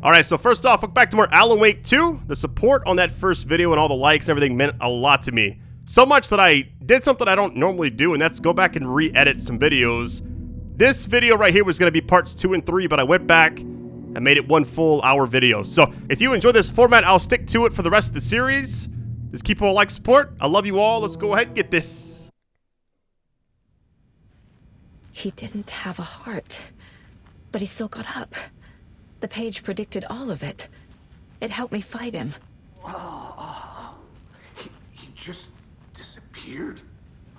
Alright, so first off, look back to more Alan Wake 2. The support on that first video and all the likes and everything meant a lot to me. So much that I did something I don't normally do, and that's go back and re-edit some videos. This video right here was going to be parts 2 and 3, but I went back and made it one full hour video. So if you enjoy this format, I'll stick to it for the rest of the series. Just keep a like support. I love you all. Let's go ahead and get this. He didn't have a heart, but he still got up. The page predicted all of it. It helped me fight him. He just disappeared?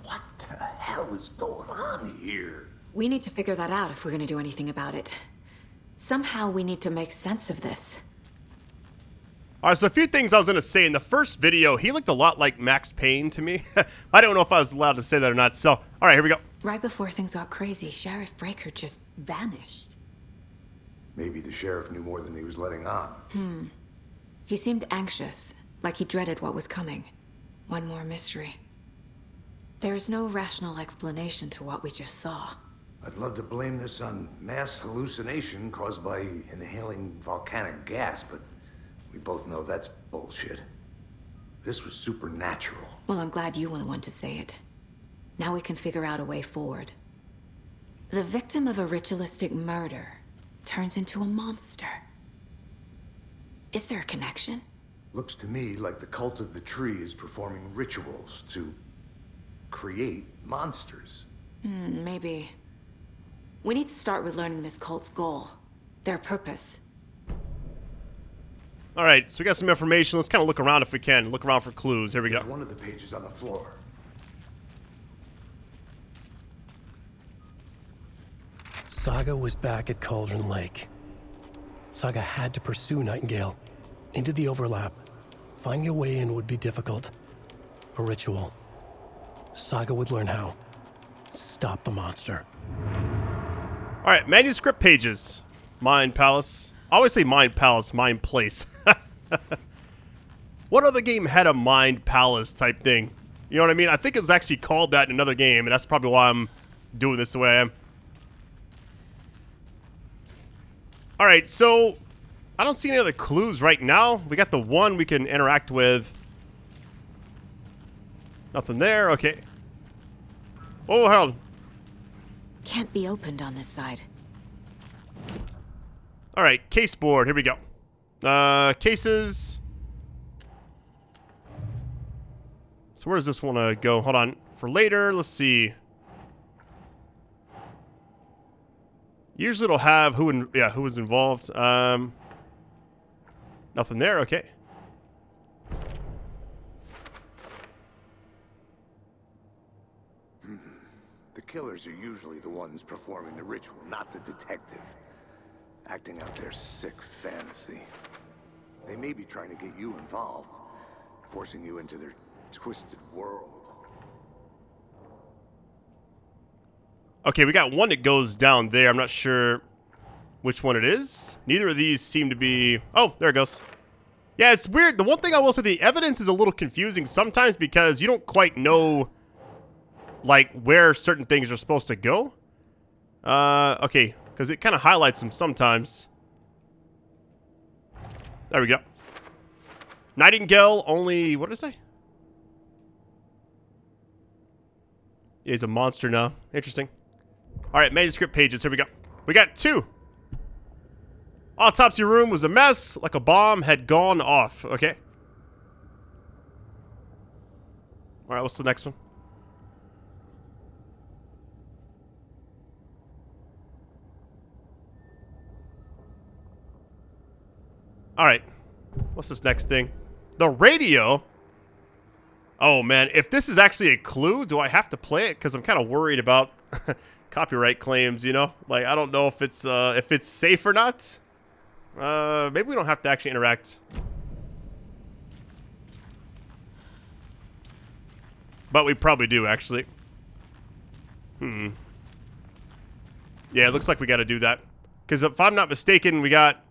What the hell is going on here? We need to figure that out if we're gonna do anything about it. Somehow we need to make sense of this. Alright, so a few things I was going to say. In the first video, he looked a lot like Max Payne to me. I don't know if I was allowed to say that or not. So, alright, here we go. Right before things got crazy, Sheriff Breaker just vanished. Maybe the sheriff knew more than he was letting on. He seemed anxious, like he dreaded what was coming. One more mystery. There's no rational explanation to what we just saw. I'd love to blame this on mass hallucination caused by inhaling volcanic gas, but we both know that's bullshit. This was supernatural. Well, I'm glad you were the one to say it. Now we can figure out a way forward. The victim of a ritualistic murder turns into a monster. Is there a connection? Looks to me like the cult of the tree is performing rituals to create monsters. Maybe. We need to start with learning this cult's goal. Their purpose. Alright, so we got some information. Let's kind of look around if we can. Look around for clues. Here we go. There's one of the pages on the floor. Saga was back at Cauldron Lake. Saga had to pursue Nightingale into the overlap. Finding a way in would be difficult. A ritual. Saga would learn how. Stop the monster. Alright, manuscript pages. Mind Palace. I always say Mind Palace, Mind Place. What other game had a Mind Palace type thing? You know what I mean? I think it was actually called that in another game, and that's probably why I'm doing this the way I am. Alright, so I don't see any other clues right now. We got the one we can interact with. Nothing there. Okay. Oh, hell. Can't be opened on this side. Alright, case board. Here we go. Cases. So where does this want to go? Hold on. For later, let's see. Usually it'll have who was involved. Nothing there. Okay. The killers are usually the ones performing the ritual, not the detective. Acting out their sick fantasy. They may be trying to get you involved, forcing you into their twisted world. Okay, we got one that goes down there. I'm not sure which one it is. Neither of these seem to be... Oh, there it goes. Yeah, it's weird. The one thing I will say, the evidence is a little confusing sometimes because you don't quite know, like, where certain things are supposed to go. Okay, because it kind of highlights them sometimes. There we go. Nightingale only... What did I say? Yeah, he's a monster now. Interesting. Alright, manuscript pages. Here we go. We got 2. Autopsy room was a mess, like a bomb had gone off. Okay. Alright, what's the next one? Alright. What's this next thing? The radio? Oh, man. If this is actually a clue, do I have to play it? Because I'm kind of worried about copyright claims, you know? Like, I don't know if it's safe or not. Maybe we don't have to actually interact. But we probably do, actually. Yeah, it looks like we got to do that. Because if I'm not mistaken, we got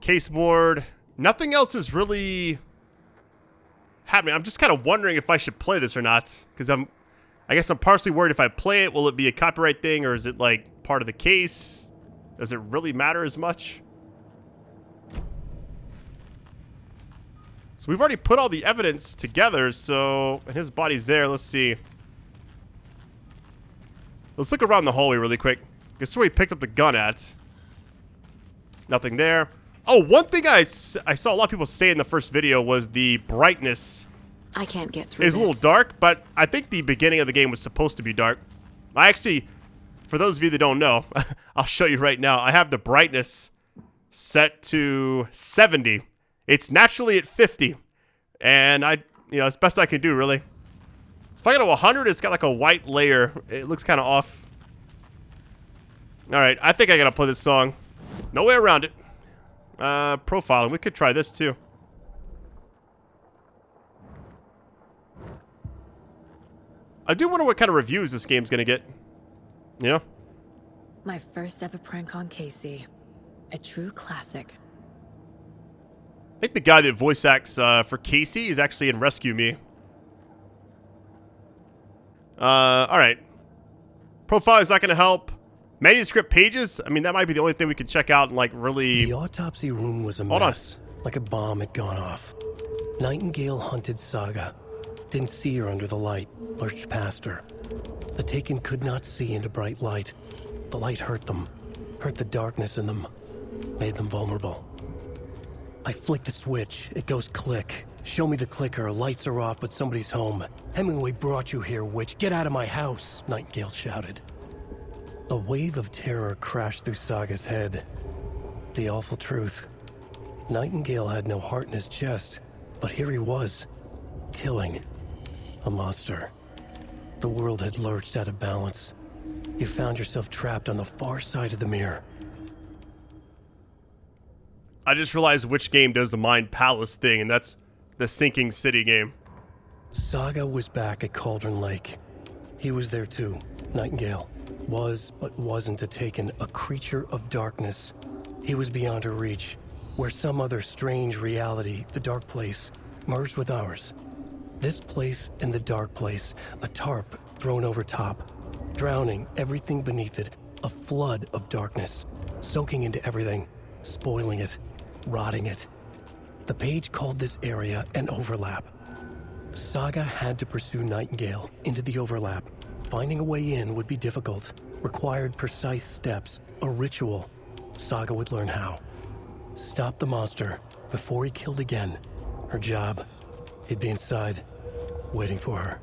caseboard. Nothing else is really happening. I'm just kind of wondering if I should play this or not. Because I guess I'm partially worried if I play it, will it be a copyright thing or is it like part of the case? Does it really matter as much? So we've already put all the evidence together, so... And his body's there. Let's see. Let's look around the hallway really quick. Guess where he picked up the gun at. Nothing there. Oh, one thing I saw a lot of people say in the first video was the brightness... I can't get through It's a little dark, but I think the beginning of the game was supposed to be dark. I actually... For those of you that don't know, I'll show you right now. I have the brightness set to 70. It's naturally at 50. And it's best I can do, really. If I go to 100, it's got like a white layer. It looks kind of off. Alright, I think I gotta play this song. No way around it. Profiling. We could try this, too. I do wonder what kind of reviews this game's gonna get. You know? My first ever prank on Casey. A true classic. I think the guy that voice acts for Casey is actually in Rescue Me. Alright. Profile is not going to help. Manuscript pages? I mean, that might be the only thing we can check out and, like, really... The autopsy room was a mess. Like a bomb had gone off. Nightingale hunted Saga. Didn't see her under the light. Lurched past her. The Taken could not see into bright light. The light hurt them. Hurt the darkness in them. Made them vulnerable. I flick the switch. It goes click. Show me the clicker. Lights are off, but somebody's home. Hemingway brought you here, witch. Get out of my house, Nightingale shouted. A wave of terror crashed through Saga's head. The awful truth. Nightingale had no heart in his chest, but here he was, killing a monster. The world had lurched out of balance. You found yourself trapped on the far side of the mirror. I just realized which game does the Mind Palace thing, and that's the Sinking City game. Saga was back at Cauldron Lake. He was there too. Nightingale was, but wasn't a Taken, a creature of darkness. He was beyond her reach, where some other strange reality, the dark place, merged with ours. This place and the dark place, a tarp thrown over top, drowning everything beneath it, a flood of darkness, soaking into everything, spoiling it, rotting it. The page called this area an overlap. Saga had to pursue Nightingale into the overlap. Finding a way in would be difficult, required precise steps, a ritual. Saga would learn how. Stop the monster before he killed again. Her job, he'd be inside, waiting for her.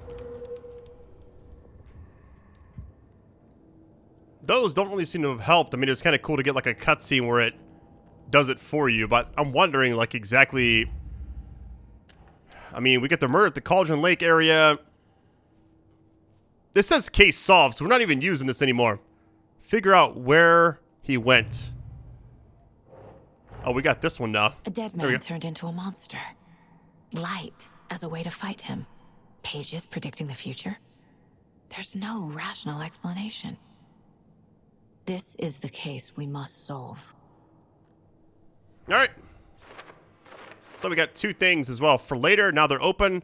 Those don't really seem to have helped. I mean, it's kind of cool to get like a cutscene where it does it for you, but I'm wondering like exactly... I mean, we get the murder at the Cauldron Lake area. This says case solved, so we're not even using this anymore. Figure out where he went. Oh, we got this one now. A dead man turned into a monster. Light as a way to fight him. Pages predicting the future. There's no rational explanation. This is the case we must solve. All right. So we got two things as well for later. Now they're open.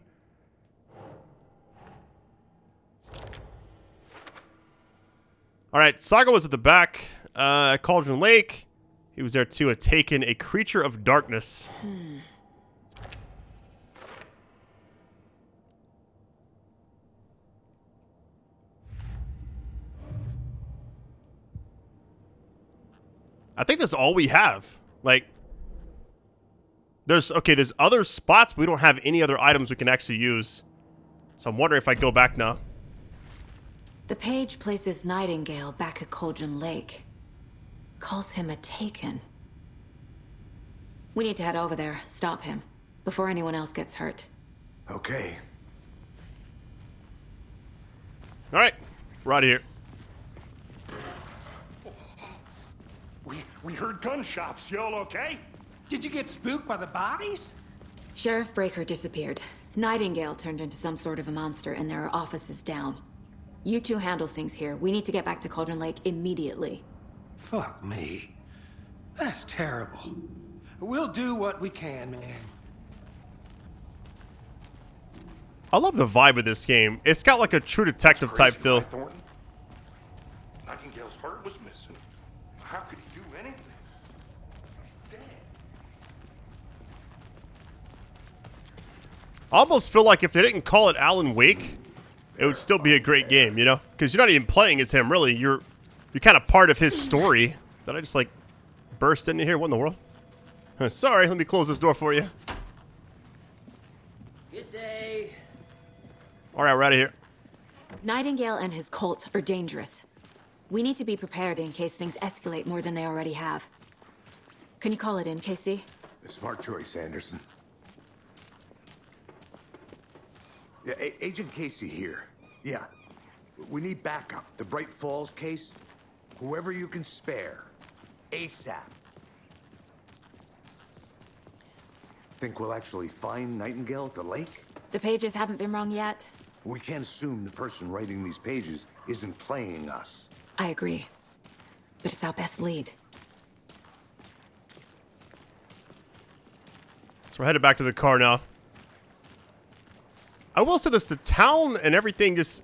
All right, Saga was at the back. Cauldron Lake. He was there too. A Taken, a creature of darkness. I think that's all we have. Like, there's other spots, but we don't have any other items we can actually use. So I'm wondering if I go back now. The page places Nightingale back at Cauldron Lake. Calls him a Taken. We need to head over there, stop him, before anyone else gets hurt. Okay. All right, we're out of here. We heard gunshots. Y'all okay? Did you get spooked by the bodies? Sheriff Breaker disappeared. Nightingale turned into some sort of a monster, and there are offices down. You two handle things here. We need to get back to Cauldron Lake immediately. Fuck me. That's terrible. We'll do what we can, man. I love the vibe of this game. It's got like a True Detective type feel. Right, Thornton? Nightingale's heart was missing. How could he do anything? He's dead. I almost feel like if they didn't call it Alan Wake, it would still be a great game, you know? Because you're not even playing as him, really. You're kind of part of his story. Did I just, like, burst into here? What in the world? Sorry, let me close this door for you. Good day. All right, we're out of here. Nightingale and his cult are dangerous. We need to be prepared in case things escalate more than they already have. Can you call it in, Casey? A smart choice, Anderson. Yeah, Agent Casey here. Yeah. We need backup. The Bright Falls case. Whoever you can spare. ASAP. Think we'll actually find Nightingale at the lake? The pages haven't been wrong yet. We can't assume the person writing these pages isn't playing us. I agree. But it's our best lead. So we're headed back to the car now. I will say this, the town and everything just...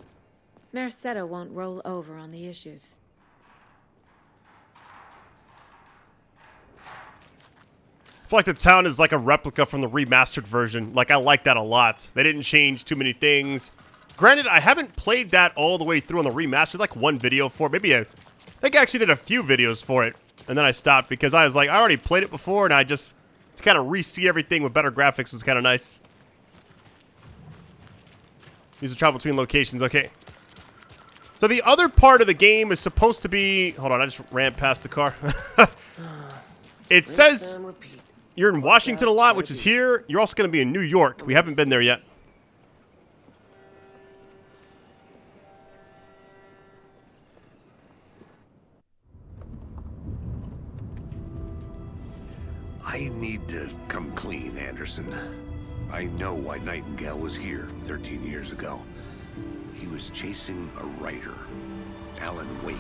Mercado won't roll over on the issues. I feel like the town is like a replica from the remastered version. Like, I like that a lot. They didn't change too many things. Granted, I haven't played that all the way through on the remastered. Like, one video for it. Maybe I think I actually did a few videos for it. And then I stopped because I was like, I already played it before. And I just, to kind of re-see everything with better graphics was kind of nice. Use the travel between locations. Okay. So the other part of the game is supposed to be... Hold on, I just ran past the car. It says... You're in Washington a lot, which is here. You're also going to be in New York. We haven't been there yet. I need to come clean, Anderson. I know why Nightingale was here 13 years ago. He was chasing a writer, Alan Wake.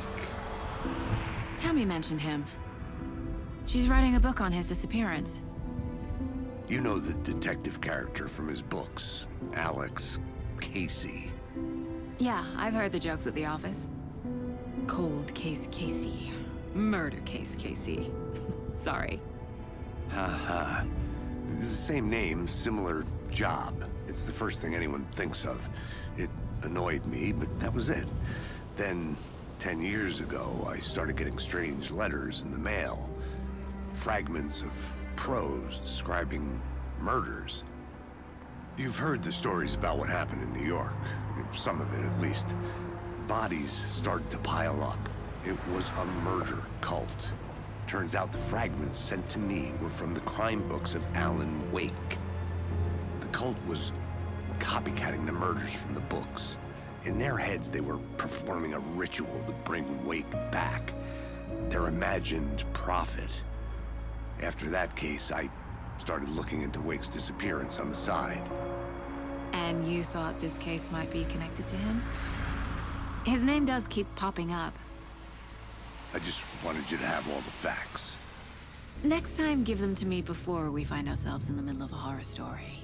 Tammy mentioned him. She's writing a book on his disappearance. You know the detective character from his books, Alex Casey. Yeah, I've heard the jokes at the office. Cold case Casey. Murder case Casey. Sorry. Haha. It's the same name, similar job. It's the first thing anyone thinks of. It annoyed me, but that was it. Then, 10 years ago, I started getting strange letters in the mail. Fragments of prose describing murders. You've heard the stories about what happened in New York. Some of it, at least. Bodies started to pile up. It was a murder cult. Turns out the fragments sent to me were from the crime books of Alan Wake. The cult was copycatting the murders from the books. In their heads, they were performing a ritual to bring Wake back. Their imagined prophet. After that case, I started looking into Wake's disappearance on the side. And you thought this case might be connected to him? His name does keep popping up. I just wanted you to have all the facts. Next time, give them to me before we find ourselves in the middle of a horror story.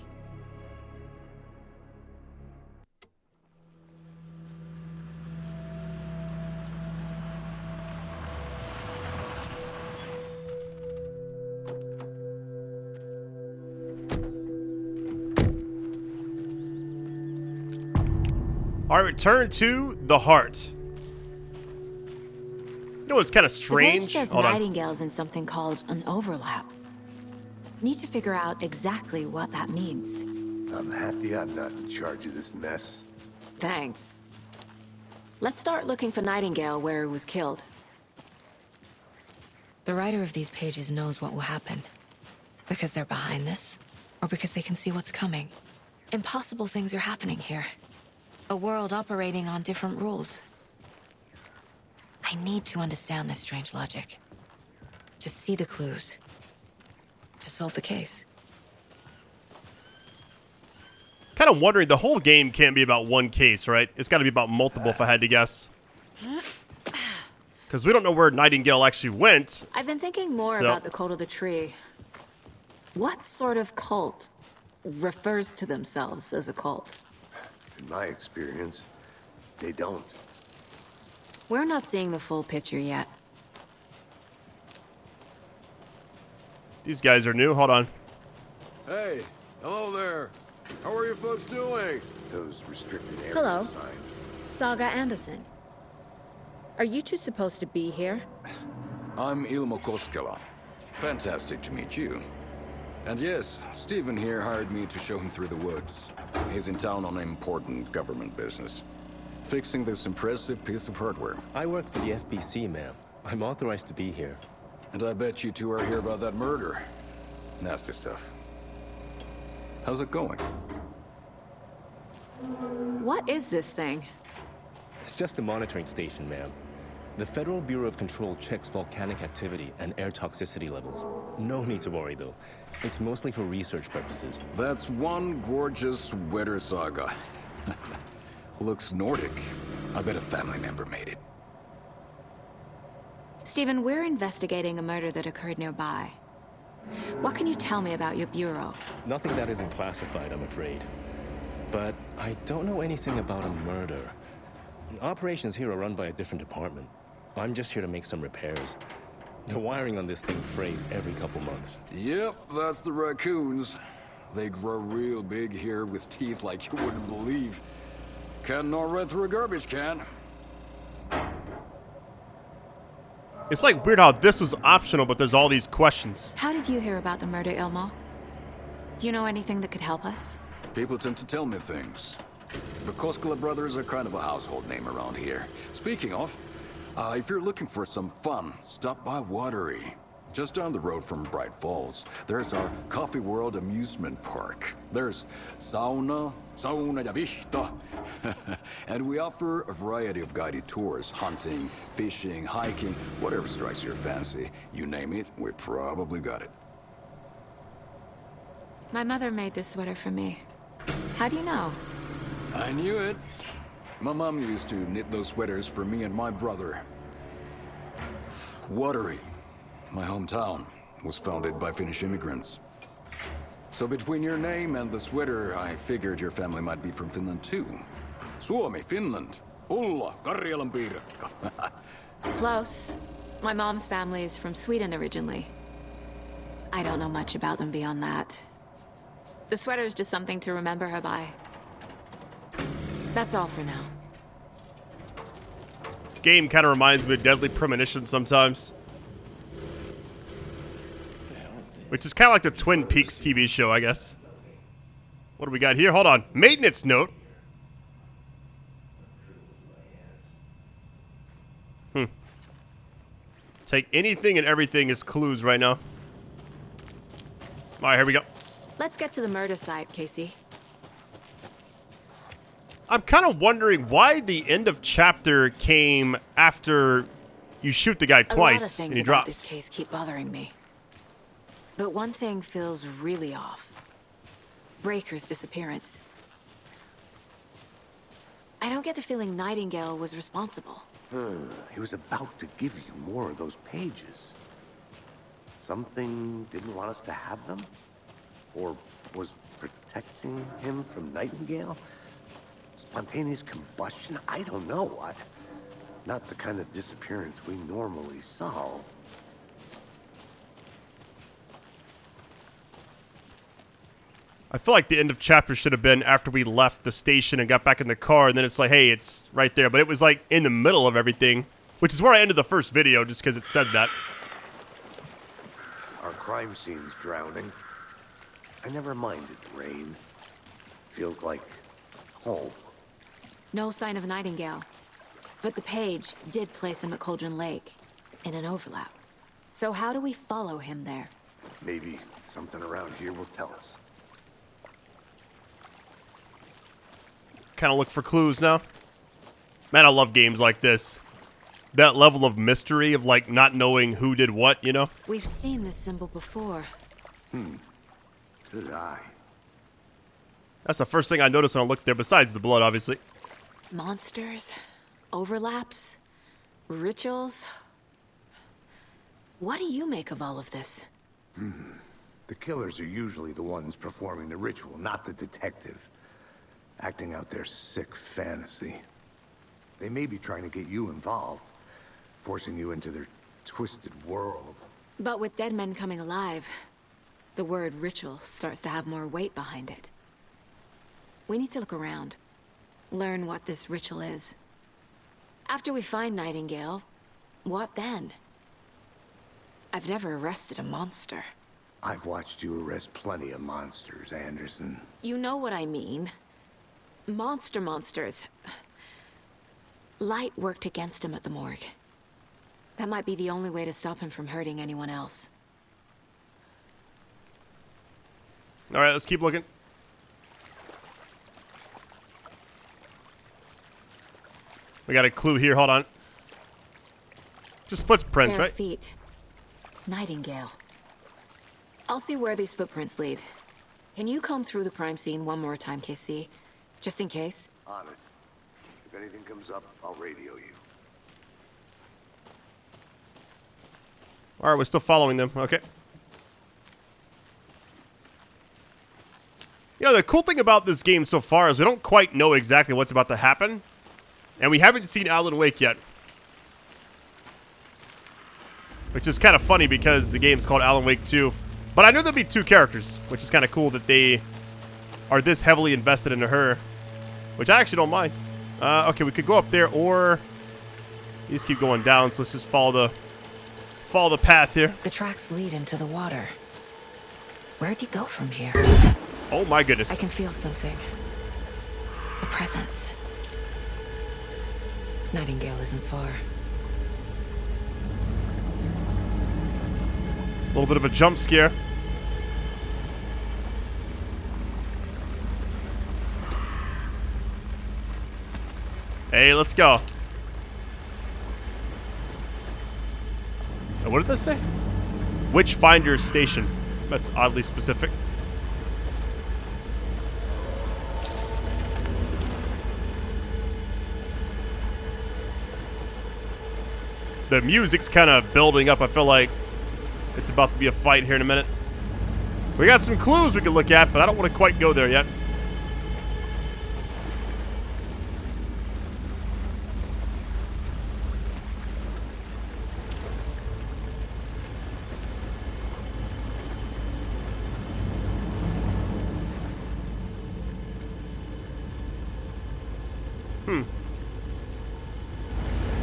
All right, return to the heart. You know what's kind of strange? The page says Nightingale's in something called an overlap. Need to figure out exactly what that means. I'm happy I'm not in charge of this mess. Thanks. Let's start looking for Nightingale where he was killed. The writer of these pages knows what will happen. Because they're behind this, or because they can see what's coming. Impossible things are happening here. A world operating on different rules. I need to understand this strange logic. To see the clues. To solve the case. Kind of wondering, the whole game can't be about one case, right? It's got to be about multiple if I had to guess. Because we don't know where Nightingale actually went. I've been thinking more about the cult of the tree. What sort of cult refers to themselves as a cult? In my experience, they don't. We're not seeing the full picture yet. These guys are new. Hold on. Hey, hello there. How are you folks doing? Those restricted area Hello. signs. Saga Anderson. Are you two supposed to be here? I'm Ilmo Koskela. Fantastic to meet you. And yes, Stephen here hired me to show him through the woods. He's in town on important government business, fixing this impressive piece of hardware. I work for the FBC, ma'am. I'm authorized to be here. And I bet you two are here about that murder. Nasty stuff. How's it going? What is this thing? It's just a monitoring station, ma'am. The Federal Bureau of Control checks volcanic activity and air toxicity levels. No need to worry, though. It's mostly for research purposes. That's one gorgeous weather saga. Looks Nordic. I bet a family member made it. Stephen, we're investigating a murder that occurred nearby. What can you tell me about your bureau? Nothing that isn't classified, I'm afraid. But I don't know anything about a murder. Operations here are run by a different department. I'm just here to make some repairs. The wiring on this thing frays every couple months. Yep, that's the raccoons. They grow real big here with teeth like you wouldn't believe. Can't gnaw right through a garbage can. It's like weird how this was optional, but there's all these questions. How did you hear about the murder, Ilmo? Do you know anything that could help us? People tend to tell me things. The Koskela brothers are kind of a household name around here. Speaking of, if you're looking for some fun, stop by Watery. Just down the road from Bright Falls, there's our Coffee World amusement park. There's sauna ja vihto. And we offer a variety of guided tours, hunting, fishing, hiking, whatever strikes your fancy. You name it, we probably got it. My mother made this sweater for me. How do you know? I knew it. My mom used to knit those sweaters for me and my brother. Watery, my hometown, was founded by Finnish immigrants. So between your name and the sweater, I figured your family might be from Finland too. Suomi, Finland. Ulla, Karjalan piirakka. Close. My mom's family is from Sweden originally. I don't know much about them beyond that. The sweater is just something to remember her by. That's all for now. This game kind of reminds me of Deadly Premonition sometimes. Which is kind of like the Twin Peaks TV show, I guess. What do we got here? Hold on. Maintenance note. Take anything and everything as clues right now. Alright, here we go. Let's get to the murder site, Casey. I'm kind of wondering why the end of chapter came after you shoot the guy A lot of twice things and he about drops. this case keep bothering me. But one thing feels really off. Breaker's disappearance. I don't get the feeling Nightingale was responsible. He was about to give you more of those pages. Something didn't want us to have them? Or was protecting him from Nightingale? Spontaneous combustion? I don't know. Not the kind of disappearance we normally solve. I feel like the end of chapter should have been after we left the station and got back in the car, and then it's like, hey, it's right there. But it was like in the middle of everything, which is where I ended the first video, just because it said that. Our crime scene's drowning. I never minded rain. Feels like home. No sign of Nightingale. But the page did place him at Cauldron Lake, in an overlap. So how do we follow him there? Maybe something around here will tell us. Kind of look for clues now. Man, I love games like this. That level of mystery of like not knowing who did what, you know? We've seen this symbol before. Good eye. That's the first thing I noticed when I looked there, besides the blood, obviously. Monsters, overlaps, rituals. What do you make of all of this? The killers are usually the ones performing the ritual, not the detective. Acting out their sick fantasy. They may be trying to get you involved, forcing you into their twisted world. But with dead men coming alive, the word ritual starts to have more weight behind it. We need to look around. Learn what this ritual is. After we find Nightingale, what then? I've never arrested a monster. I've watched you arrest plenty of monsters, Anderson. You know what I mean. Monsters. Light worked against him at the morgue. That might be the only way to stop him from hurting anyone else. Alright, let's keep looking. We got a clue here, hold on. Just footprints, Bare right? feet. Nightingale. I'll see where these footprints lead. Can you comb through the crime scene one more time, KC? Just in case? On it. If anything comes up, I'll radio you. Alright, we're still following them. Okay. You know, the cool thing about this game so far is we don't quite know exactly what's about to happen. And we haven't seen Alan Wake yet. Which is kind of funny because the game's called Alan Wake 2. But I know there'll be two characters, which is kind of cool that they are this heavily invested into her. Which I actually don't mind. Okay, we could go up there or... These keep going down, so let's just follow the path here. The tracks lead into the water. Where'd he go from here? Oh my goodness. I can feel something. A presence. Nightingale isn't far. A little bit of a jump scare. Hey, let's go. What did this say? Witchfinder Station. That's oddly specific. The music's kind of building up. I feel like it's about to be a fight here in a minute. We got some clues we can look at, but I don't want to quite go there yet.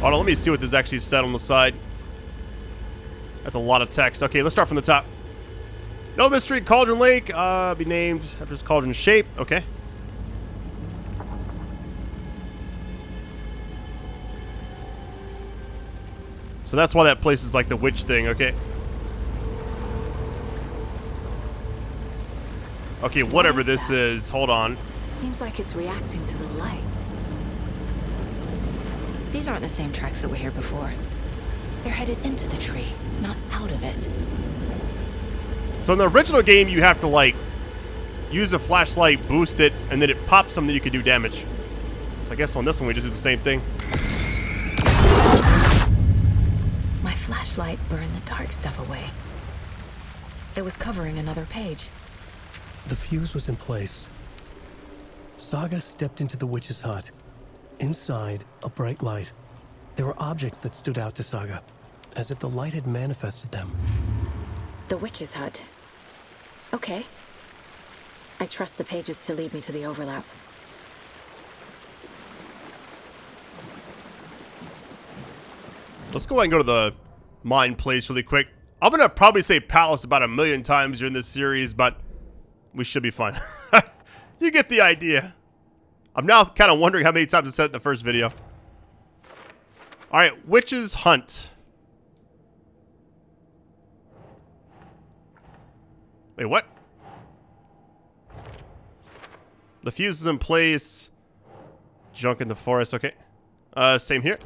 Hold on, let me see what this actually said on the side. That's a lot of text. Okay, let's start from the top. No mystery, Cauldron Lake, be named after its cauldron shape. Okay. So that's why that place is like the witch thing, okay. Okay, whatever this is, hold on. Seems like it's reacting to the light. These aren't the same tracks that were here before. They're headed into the tree, not out of it. So in the original game, you have to, like, use a flashlight, boost it, and then it pops something you can do damage. So I guess on this one, we just do the same thing. My flashlight burned the dark stuff away. It was covering another page. The fuse was in place. Saga stepped into the witch's hut. Inside, a bright light. There were objects that stood out to Saga, as if the light had manifested them. The witch's hut. Okay. I trust the pages to lead me to the overlap. Let's go ahead and go to the mine place really quick. I'm going to probably say palace about 1,000,000 times during this series, but we should be fine. You get the idea. I'm now kind of wondering how many times I said it in the first video. Alright, Witch's Hunt. Wait, what? The fuse is in place. Junk in the forest, okay. Same here.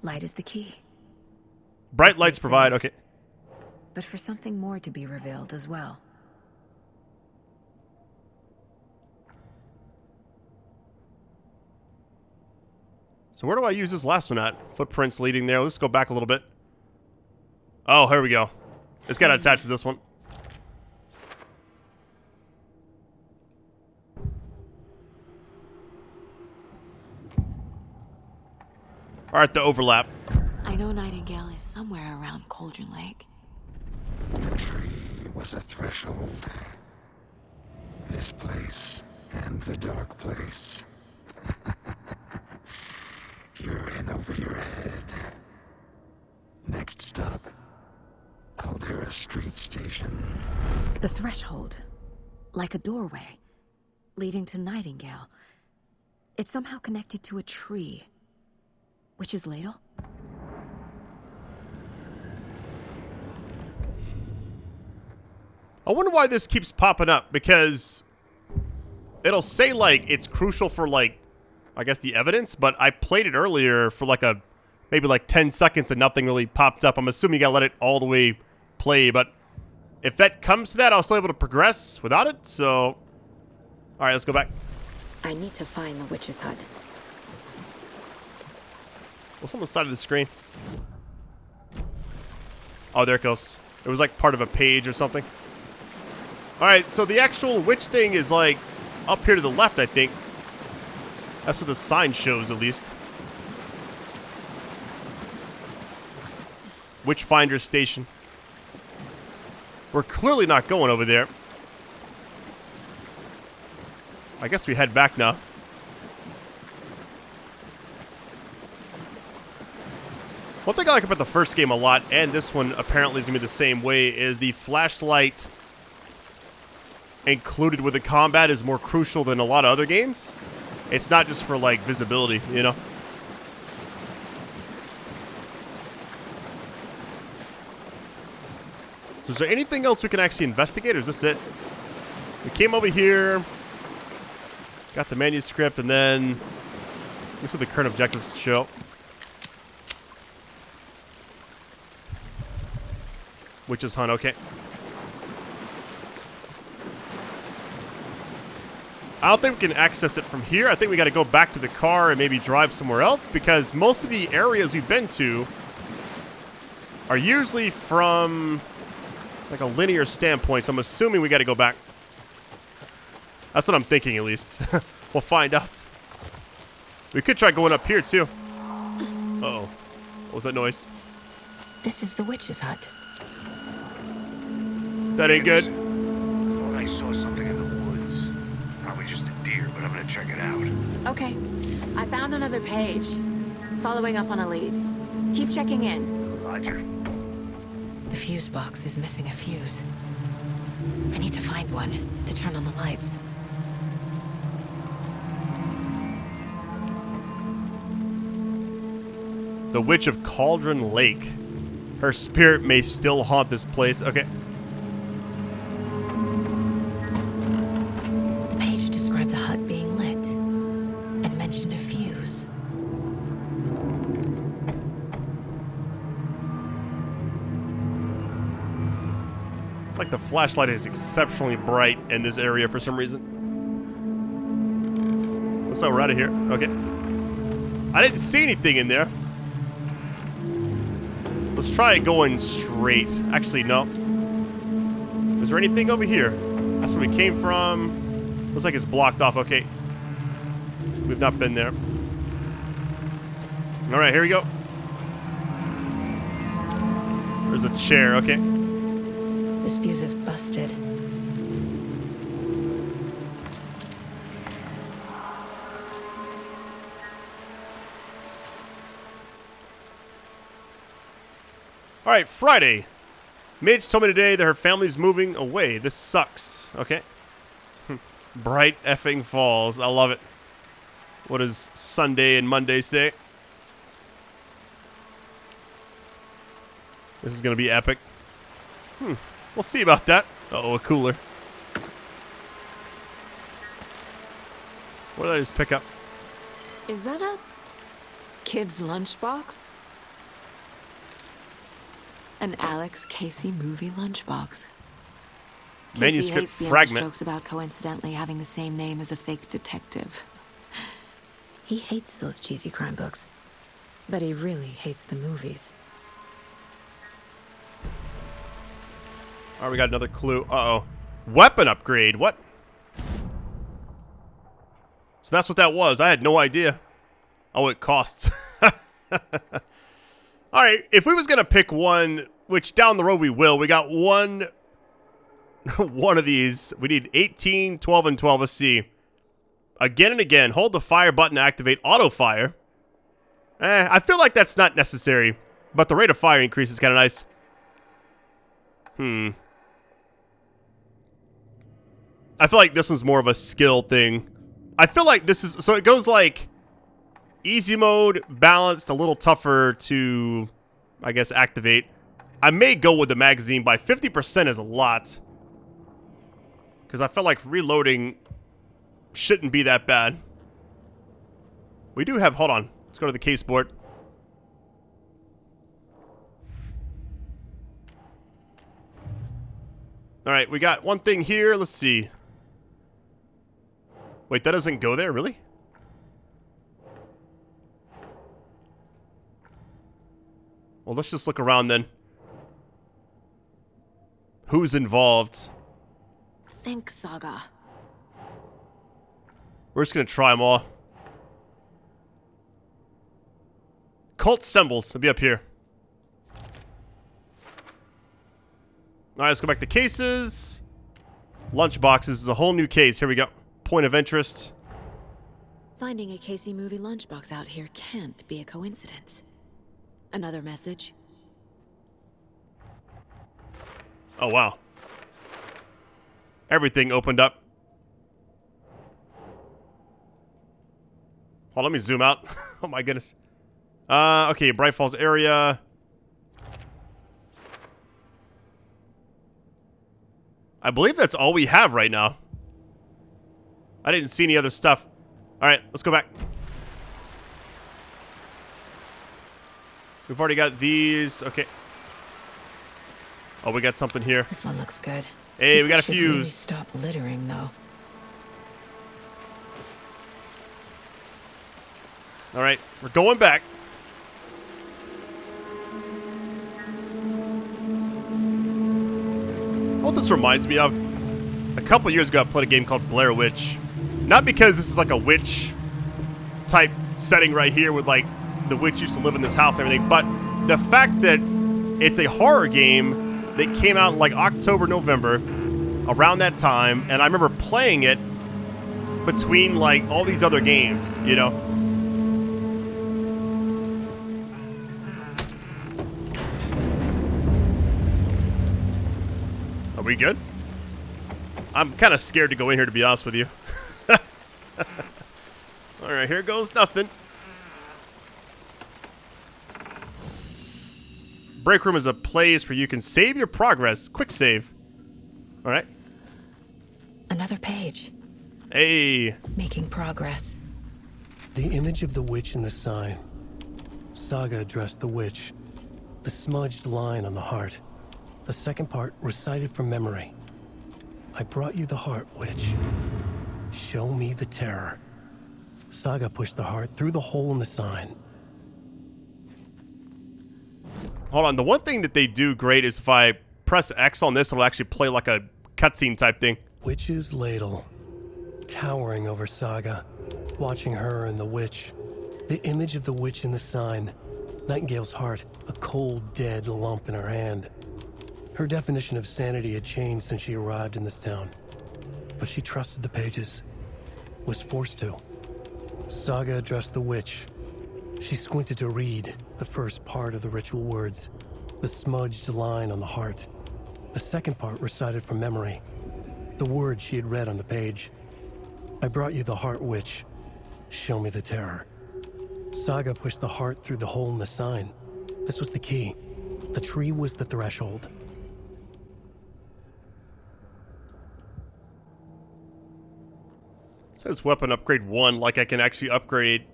Light is the key. Bright lights provide, okay. But for something more to be revealed as well. So where do I use this last one at? Footprints leading there. Let's go back a little bit. Oh, here we go. It's got to attach to this one. Alright, the overlap. I know Nightingale is somewhere around Cauldron Lake. The tree was a threshold. This this place and the dark place. You're in over your head. Next stop, Caldera Street Station. The threshold, like a doorway, leading to Nightingale. It's somehow connected to a tree. Witch's ladle? I wonder why this keeps popping up, because it'll say, like, it's crucial for, like, I guess the evidence, but I played it earlier for, like, maybe, like, 10 seconds and nothing really popped up. I'm assuming you gotta let it all the way play, but if that comes to that, I was still able to progress without it, so... Alright, let's go back. I need to find the witch's hut. What's on the side of the screen? Oh, there it goes. It was, like, part of a page or something. Alright, so the actual witch thing is, like, up here to the left, I think. That's what the sign shows, at least. Witchfinder Station. We're clearly not going over there. I guess we head back now. One thing I like about the first game a lot, and this one apparently is going to be the same way, is the flashlight included with the combat is more crucial than a lot of other games. It's not just for, like, visibility, you know? So is there anything else we can actually investigate, or is this it? We came over here, got the manuscript, and then this is what the current objectives show. Witch's Hunt, okay. I don't think we can access it from here. I think we got to go back to the car and maybe drive somewhere else, because most of the areas we've been to are usually from like a linear standpoint, so I'm assuming we got to go back. That's what I'm thinking, at least. We'll find out. We could try going up here too. Uh-oh. What was that noise? This is the witch's hut. That ain't good. Thought I saw something in the woods. Probably just a deer, but I'm gonna check it out. Okay, I found another page. Following up on a lead. Keep checking in. Roger. The fuse box is missing a fuse. I need to find one to turn on the lights. The Witch of Cauldron Lake. Her spirit may still haunt this place. Okay. The page described the hut being lit and mentioned a fuse. It's like the flashlight is exceptionally bright in this area for some reason. Looks like we're out of here. Okay. I didn't see anything in there. Let's try going straight. Actually, no. Is there anything over here? That's where we came from. Looks like it's blocked off. Okay. We've not been there. Alright, here we go. There's a chair. Okay. This fuse is busted. Alright, Friday. Midge told me today that her family's moving away. This sucks. Okay. Bright effing Falls. I love it. What does Sunday and Monday say? This is going to be epic. We'll see about that. Uh-oh, a cooler. What did I just pick up? Is that a kid's lunchbox? An Alex Casey movie lunchbox. Casey Manuscript hates the fragment. jokes about coincidentally having the same name as a fake detective. He hates those cheesy crime books, but he really hates the movies. Alright, we got another clue. Uh-oh. Weapon upgrade. What? So that's what that was. I had no idea. Oh, it costs. Alright, if we was going to pick one, which down the road we will, we got one one of these. We need 18, 12, and 12. Let's see. Again and again, hold the fire button to activate auto fire. I feel like that's not necessary, but the rate of fire increase is kind of nice. I feel like this one's more of a skill thing. I feel like this is, so it goes like easy mode, balanced, a little tougher to, I guess, activate. I may go with the magazine by 50% is a lot. Because I felt like reloading shouldn't be that bad. We do have, hold on. Let's go to the case board. Alright, we got one thing here. Let's see. Wait, that doesn't go there, really? Well, let's just look around then. Who's involved? Think, Saga. We're just gonna try them all. Cult symbols will be up here. Alright, let's go back to cases. Lunch boxes is a whole new case. Here we go. Point of interest. Finding a Casey movie lunchbox out here can't be a coincidence. Another message. Oh, wow. Everything opened up. Hold on, let me zoom out. Oh my goodness. Okay, Bright Falls area. I believe that's all we have right now. I didn't see any other stuff. Alright, let's go back. We've already got these. Okay. Oh, we got something here. This one looks good. Hey, we got a Should fuse. really stop littering, though. Alright, we're going back. What this reminds me of, a couple years ago I played a game called Blair Witch. Not because this is like a witch type setting right here with like the witch used to live in this house and everything, but the fact that it's a horror game that came out in like October, November, around that time, and I remember playing it between like all these other games, you know? Are we good? I'm kind of scared to go in here, to be honest with you. Alright, here goes nothing. Break room is a place where you can save your progress. Quick save. Alright. Another page. Hey. Making progress. The image of the witch in the sign. Saga addressed the witch. The smudged line on the heart. The second part recited from memory. I brought you the heart, witch. Show me the terror. Saga pushed the heart through the hole in the sign. Hold on, the one thing that they do great is if I press X on this, it'll actually play like a cutscene type thing. Witch's ladle. Towering over Saga. Watching her and the witch. The image of the witch in the sign. Nightingale's heart, a cold, dead lump in her hand. Her definition of sanity had changed since she arrived in this town. But she trusted the pages. Was forced to. Saga addressed the witch. She squinted to read the first part of the ritual words. The smudged line on the heart. The second part recited from memory. The words she had read on the page. I brought you the heart, witch. Show me the terror. Saga pushed the heart through the hole in the sign. This was the key. The tree was the threshold. It says weapon upgrade 1, like I can actually upgrade.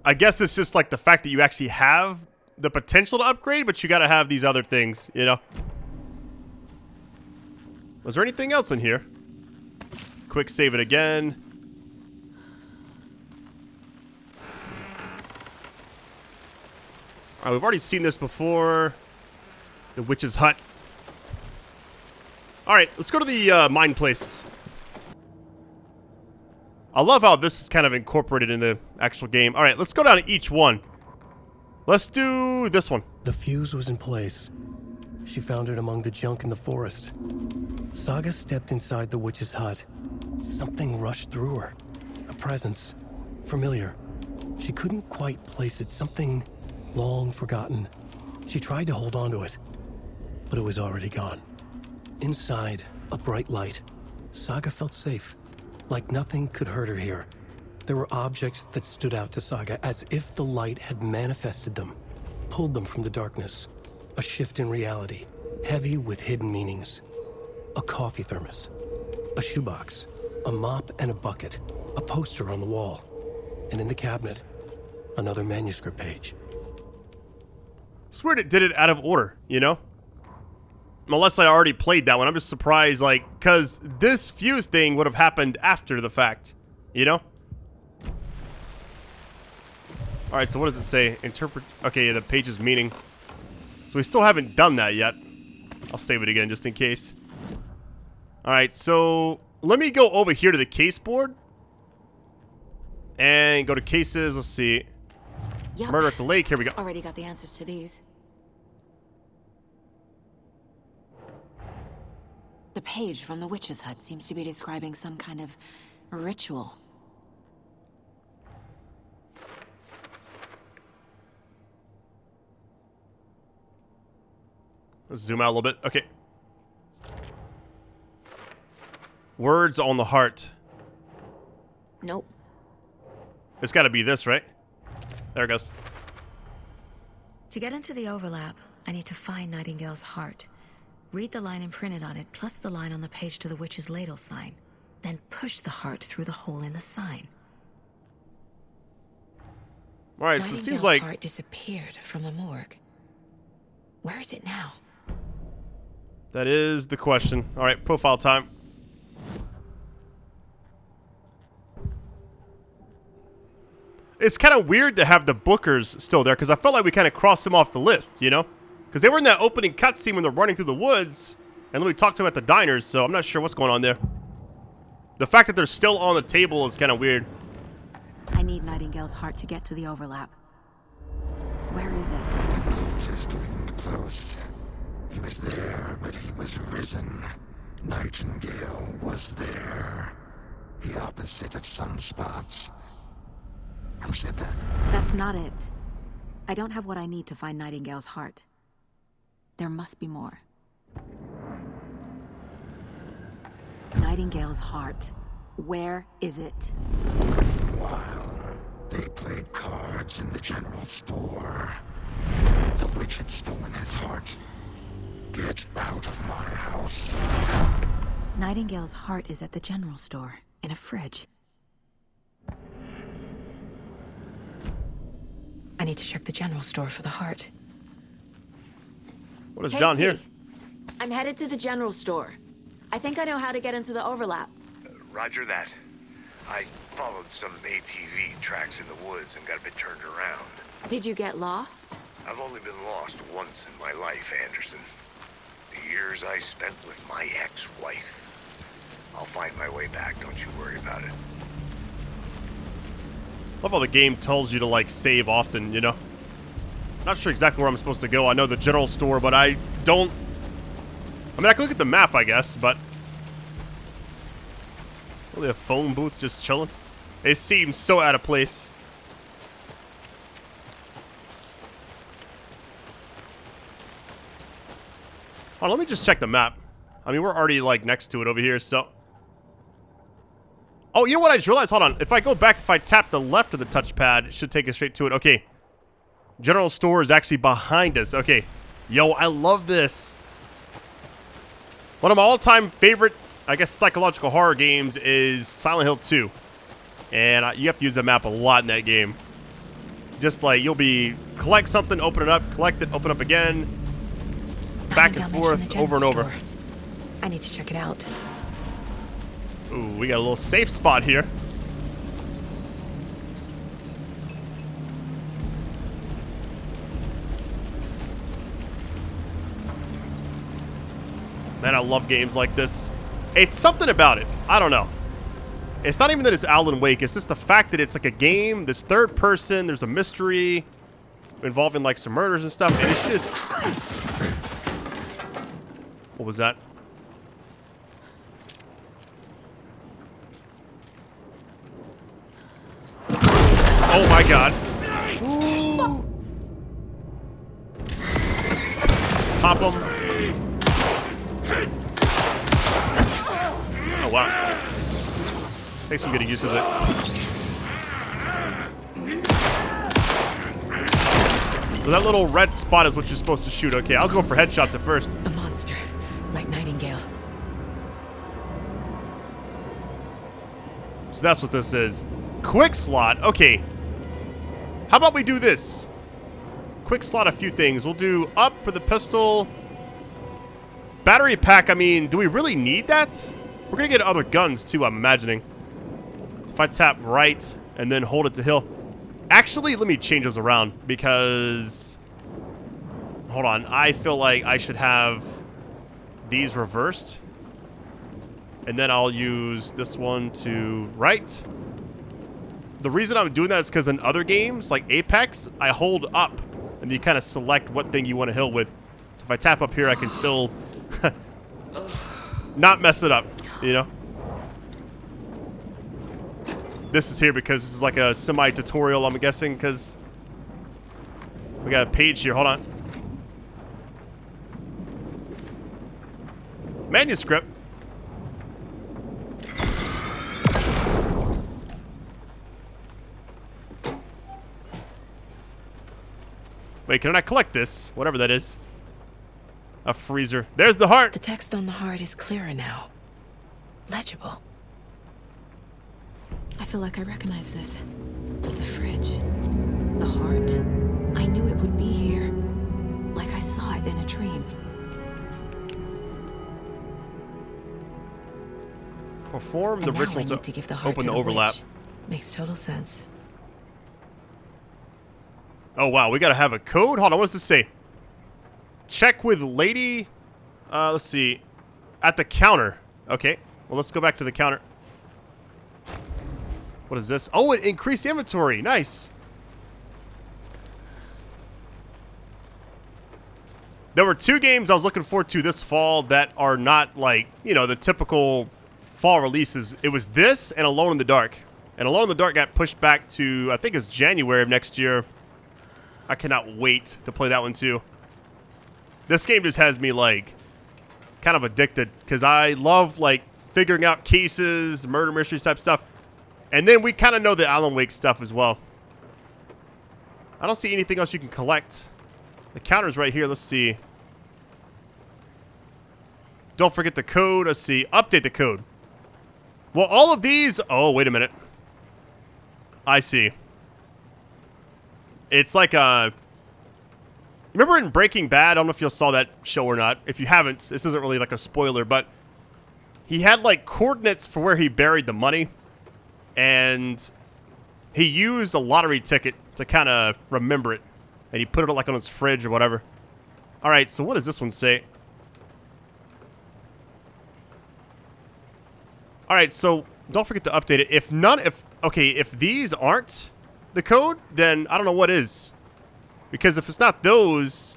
I guess it's just like the fact that you actually have the potential to upgrade, but you gotta have these other things, you know? Was there anything else in here? Quick save it again. Alright, we've already seen this before. The witch's hut. Alright, let's go to the mine place. I love how this is kind of incorporated in the actual game. Alright, let's go down to each one. Let's do this one. The fuse was in place. She found it among the junk in the forest. Saga stepped inside the witch's hut. Something rushed through her. A presence. Familiar. She couldn't quite place it. Something long forgotten. She tried to hold on to it, but it was already gone. Inside, a bright light. Saga felt safe. Like nothing could hurt her here. There were objects that stood out to Saga as if the light had manifested them, pulled them from the darkness. A shift in reality, heavy with hidden meanings. A coffee thermos, a shoebox, a mop and a bucket, a poster on the wall, and in the cabinet, another manuscript page. It's weird it did it out of order, you know? Unless I already played that one. I'm just surprised, like, because this fuse thing would have happened after the fact, you know? Alright, so what does it say? Interpret... Okay, yeah, the page's meaning. So we still haven't done that yet. I'll save it again just in case. Alright, so let me go over here to the case board. And go to cases. Let's see. Yep. Murder at the lake. Here we go. Already got the answers to these. The page from the witch's hut seems to be describing some kind of ritual. Let's zoom out a little bit. Okay. Words on the heart. Nope. It's got to be this, right? There it goes. To get into the overlap, I need to find Nightingale's heart. Read the line imprinted on it, plus the line on the page to the witch's ladle sign. Then push the heart through the hole in the sign. Alright, so it seems Nightingale's like... heart disappeared from the morgue. Where is it now? That is the question. Alright, profile time. It's kind of weird to have the Bookers still there, because I felt like we kind of crossed them off the list, you know? Because they were in that opening cutscene when they're running through the woods, and then we talked to them at the diners, so I'm not sure what's going on there. The fact that they're still on the table is kind of weird. I need Nightingale's heart to get to the overlap. Where is it? The cultist leaned close. He was there, but he was risen. Nightingale was there. The opposite of sunspots. Who said that? That's not it. I don't have what I need to find Nightingale's heart. There must be more. Nightingale's heart. Where is it? For a while, they played cards in the general store. The witch had stolen his heart. Get out of my house. Nightingale's heart is at the general store, in a fridge. I need to check the general store for the heart. What is down here? I'm headed to the general store. I think I know how to get into the overlap. Roger that. I followed some ATV tracks in the woods and got a bit turned around. Did you get lost? I've only been lost once in my life, Anderson. The years I spent with my ex-wife. I'll find my way back, don't you worry about it. Love how the game tells you to, like, save often, you know? Not sure exactly where I'm supposed to go. I know the general store, but I don't... I mean, I can look at the map, I guess, but... Really a phone booth just chilling? It seems so out of place. Oh, let me just check the map. I mean, we're already, like, next to it over here, so... Oh, you know what I just realized? Hold on. If I go back, if I tap the left of the touchpad, it should take us straight to it. Okay. General store is actually behind us. Okay. Yo, I love this. One of my all-time favorite, I guess, psychological horror games is Silent Hill 2. And you have to use the map a lot in that game. Just like, you'll be... Collect something, open it up, collect it, open up again. Back and forth, over and over. I need to check it out. Ooh, we got a little safe spot here. Man, I love games like this. It's something about it. I don't know. It's not even that it's Alan Wake. It's just the fact that it's like a game. There's third person. There's a mystery involving like some murders and stuff. And it's just... What was that? Oh my god. Ooh. Pop him. Oh wow. Takes some getting used to it. So that little red spot is what you're supposed to shoot. Okay, I was going for headshots at first. A monster, like Nightingale. So that's what this is. Quick slot. Okay. How about we do this? Quick slot a few things. We'll do up for the pistol. Battery pack, I mean, do we really need that? We're going to get other guns too, I'm imagining. If I tap right and then hold it to hill. Actually, let me change those around because... Hold on. I feel like I should have these reversed. And then I'll use this one to right. The reason I'm doing that is because in other games, like Apex, I hold up. And you kind of select what thing you want to hill with. So if I tap up here, I can still not mess it up, you know? This is here because this is like a semi-tutorial, I'm guessing, because we got a page here. Hold on. Manuscript. Wait, can I collect this? Whatever that is. A freezer. There's the heart. The text on the heart is clearer now. Legible. I feel like I recognize this. The fridge. The heart. I knew it would be here. Like I saw it in a dream. Perform the And now ritual I need to give the heart open to the the overlap. witch. Makes total sense. Oh, wow. We got to have a code? Hold on. What does this say? Check with lady. Let's see. At the counter. Okay. Well, let's go back to the counter. What is this? Oh, it increased the inventory. Nice. There were 2 games I was looking forward to this fall that are not like, you know, the typical fall releases. It was this and Alone in the Dark. And Alone in the Dark got pushed back to, I think it's January of next year. I cannot wait to play that one too. This game just has me like kind of addicted because I love like figuring out cases, murder mysteries type stuff. And then we kind of know the Alan Wake stuff as well. I don't see anything else you can collect. The counter's right here. Let's see. Don't forget the code. Let's see. Update the code. Well, all of these... Oh, wait a minute. I see. It's like a... Remember in Breaking Bad? I don't know if you saw that show or not. If you haven't, this isn't really like a spoiler, but he had like coordinates for where he buried the money. And he used a lottery ticket to kind of remember it. And he put it like on his fridge or whatever. All right, so what does this one say? All right, so don't forget to update it. If these aren't the code, then I don't know what is. Because if it's not those,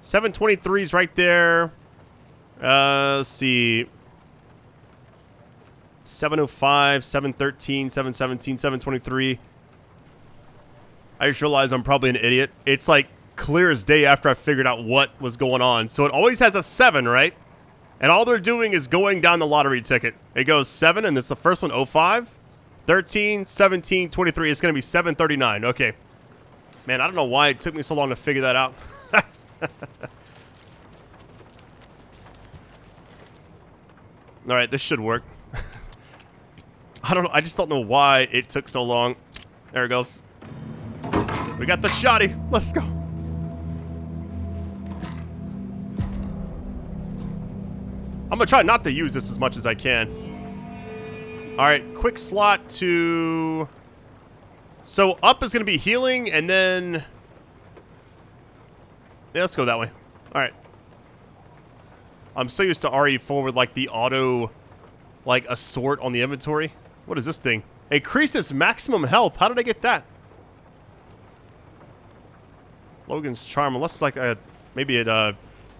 723 is right there. Let's see. 705, 713, 717, 723. I just realized I'm probably an idiot. It's like clear as day after I figured out what was going on. So it always has a 7, right? And all they're doing is going down the lottery ticket. It goes 7, and it's the first one, 05, 13, 17, 23. It's going to be 739. Okay. Man, I don't know why it took me so long to figure that out. All right, this should work. I don't know. I just don't know why it took so long. There it goes. We got the shotty. Let's go. I'm going to try not to use this as much as I can. All right, quick slot to... So up is going to be healing, and then... Yeah, let's go that way. All right. I'm so used to RE4 with, like, the auto, like, assort on the inventory. What is this thing? Increases maximum health. How did I get that? Logan's Charm. Unless, like, maybe it,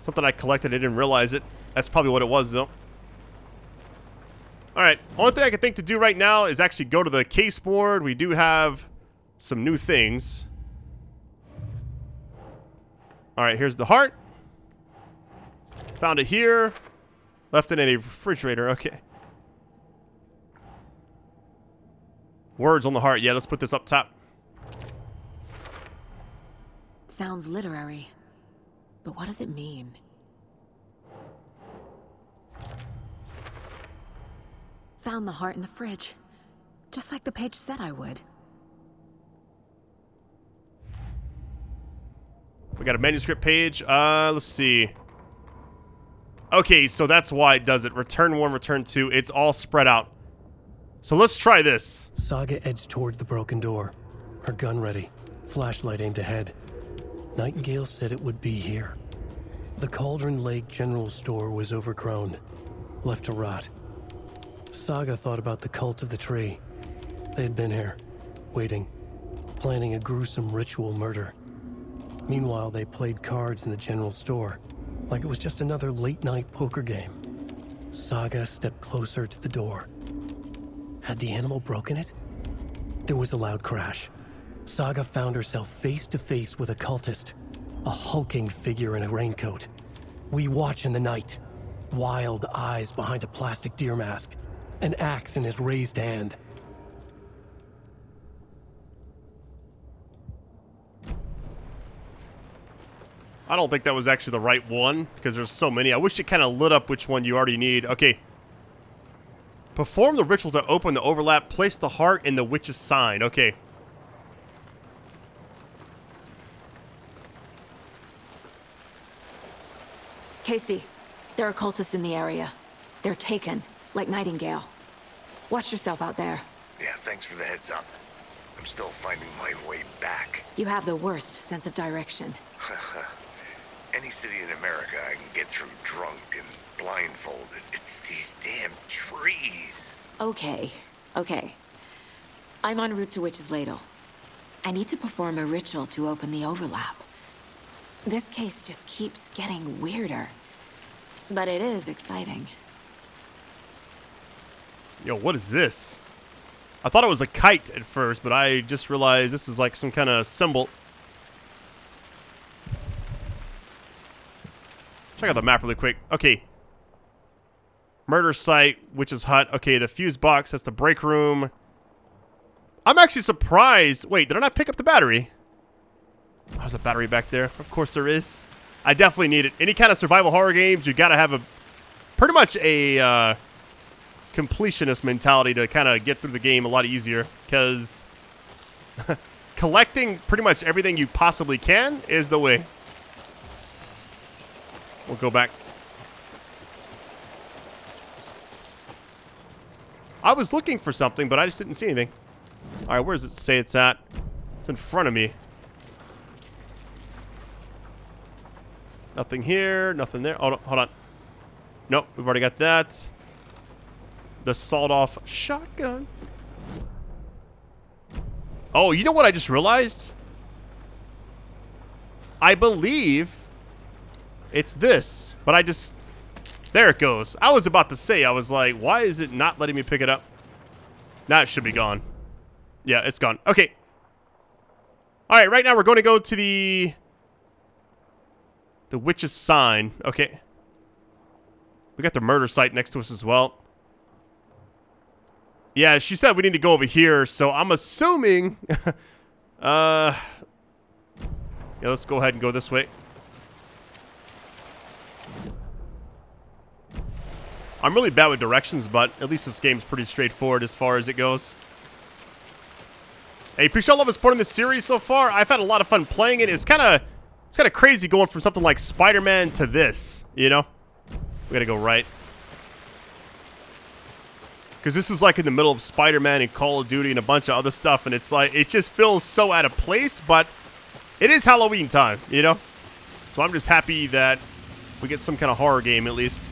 something I collected, I didn't realize it. That's probably what it was, though. Alright, only thing I can think to do right now is actually go to the case board. We do have some new things. Alright, here's the heart. Found it here. Left it in a refrigerator. Okay. Words on the heart. Yeah, let's put this up top. Sounds literary. But what does it mean? Found the heart in the fridge. Just like the page said I would. We got a manuscript page. Let's see. Okay, so that's why it does it. Return 1, return 2. It's all spread out. So let's try this. Saga edged toward the broken door, her gun ready, flashlight aimed ahead. Nightingale said it would be here. The Cauldron Lake General Store was overgrown, left to rot. Saga thought about the cult of the tree. They had been here, waiting, planning a gruesome ritual murder. Meanwhile, they played cards in the general store, like it was just another late-night poker game. Saga stepped closer to the door. Had the animal broken it? There was a loud crash. Saga found herself face to face with a cultist, a hulking figure in a raincoat. We watch in the night, wild eyes behind a plastic deer mask, an axe in his raised hand. I don't think that was actually the right one, because there's so many. I wish it kind of lit up which one you already need. Okay. Perform the ritual to open the overlap. Place the heart in the witch's sign. Okay. Casey, there are cultists in the area. They're taken, like Nightingale. Watch yourself out there. Yeah, thanks for the heads up. I'm still finding my way back. You have the worst sense of direction. Any city in America I can get through drunk and blindfolded. It's these damn trees. Okay. I'm en route to Witch's Ladle. I need to perform a ritual to open the overlap. This case just keeps getting weirder. But it is exciting. Yo, what is this? I thought it was a kite at first, but I just realized this is like some kind of symbol. Check out the map really quick. Okay. Murder site, witch's hut. Okay, the fuse box, that's the break room. I'm actually surprised. Wait, did I not pick up the battery? Oh, there's a battery back there. Of course there is. I definitely need it. Any kind of survival horror games, you gotta have a pretty much a completionist mentality to kind of get through the game a lot easier, because collecting pretty much everything you possibly can is the way. We'll go back. I was looking for something, but I just didn't see anything. All right, where does it say it's at? It's in front of me. Nothing here, nothing there. Hold on. Nope, we've already got that. The sawed-off shotgun. Oh, you know what I just realized? I believe it's this, but I just... There it goes. I was about to say, I was like, why is it not letting me pick it up? Now it should be gone. Yeah, it's gone. Okay. All right, right now we're going to go to the witch's sign. Okay. We got the murder site next to us as well. Yeah, she said we need to go over here, so I'm assuming... yeah, let's go ahead and go this way. I'm really bad with directions, but at least this game's pretty straightforward as far as it goes. Hey, appreciate all of support in this series so far. I've had a lot of fun playing it. It's kind of crazy going from something like Spider-Man to this, you know? We gotta go right. Because this is like in the middle of Spider-Man and Call of Duty and a bunch of other stuff, and it's like, it just feels so out of place, but it is Halloween time, you know? So I'm just happy that we get some kind of horror game at least.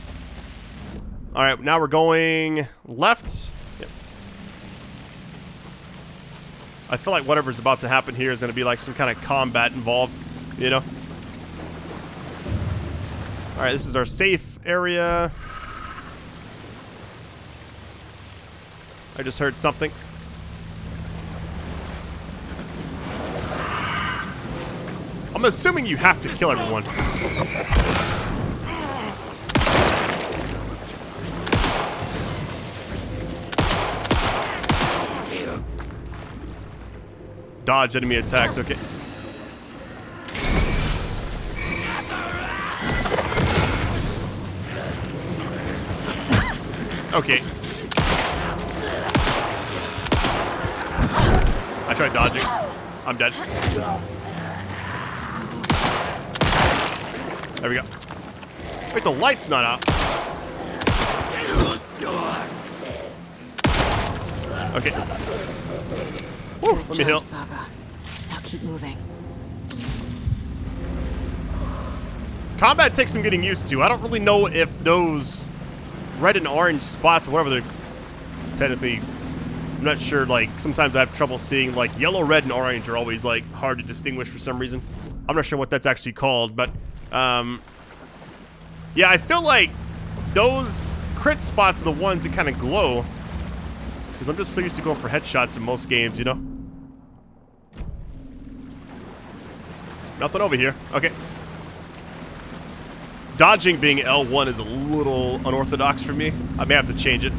All right, now we're going left. Yep. I feel like whatever's about to happen here is going to be like some kind of combat involved, you know? All right, this is our safe area. I just heard something. I'm assuming you have to kill everyone. Dodge enemy attacks, okay. Okay. I tried dodging. I'm dead. There we go. Wait, the light's not out. Okay. Woo, let me heal. Saga. Now keep moving. Combat takes some getting used to. I don't really know if those red and orange spots, or whatever they're technically, I'm not sure. Like, sometimes I have trouble seeing, like, yellow, red, and orange are always, like, hard to distinguish for some reason. I'm not sure what that's actually called, but, yeah, I feel like those crit spots are the ones that kind of glow. Because I'm just so used to going for headshots in most games, you know? Nothing over here. Okay. Dodging being L1 is a little unorthodox for me. I may have to change it.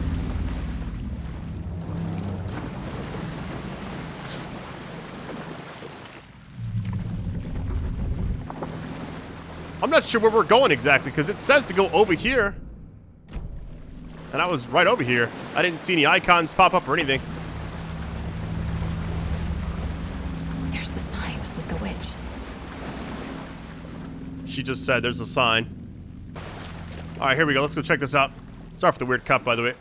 I'm not sure where we're going exactly, because it says to go over here. And I was right over here. I didn't see any icons pop up or anything. There's the sign with the witch. She just said there's a sign. Alright, here we go. Let's go check this out. Sorry for the weird cut, by the way.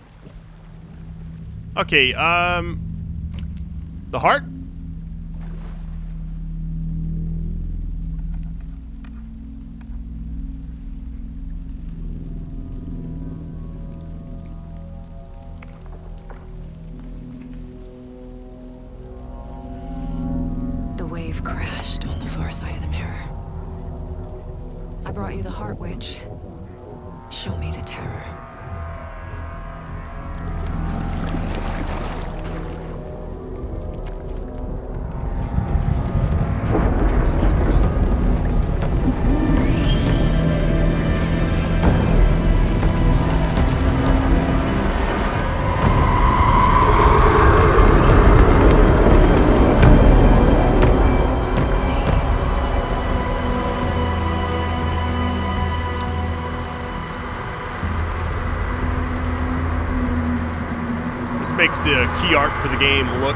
Okay, the heart? The wave crashed on the far side of the mirror. I brought you the heart witch. Show me the terror. Makes the key art for the game look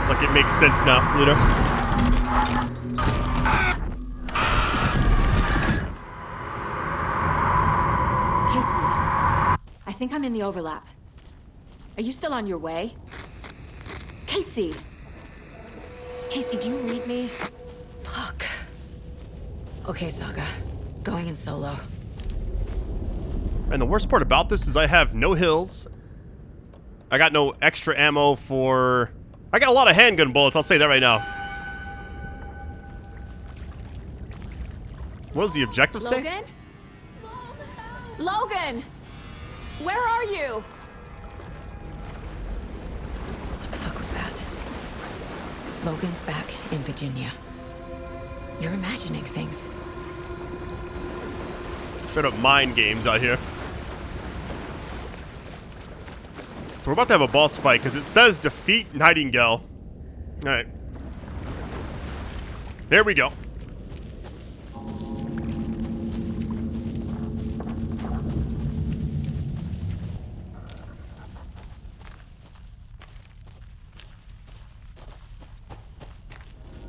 like it makes sense now, you know? Casey, I think I'm in the overlap. Are you still on your way? Casey! Casey, do you read me? Fuck. Okay, Saga. Going in solo. And the worst part about this is I have no hills. I got no extra ammo for... I got a lot of handgun bullets, I'll say that right now. What does the objective say? Logan? Logan! Where are you? What the fuck was that? Logan's back in Virginia. You're imagining things. Straight up mind games out here. So we're about to have a boss fight because it says defeat Nightingale. Alright. There we go.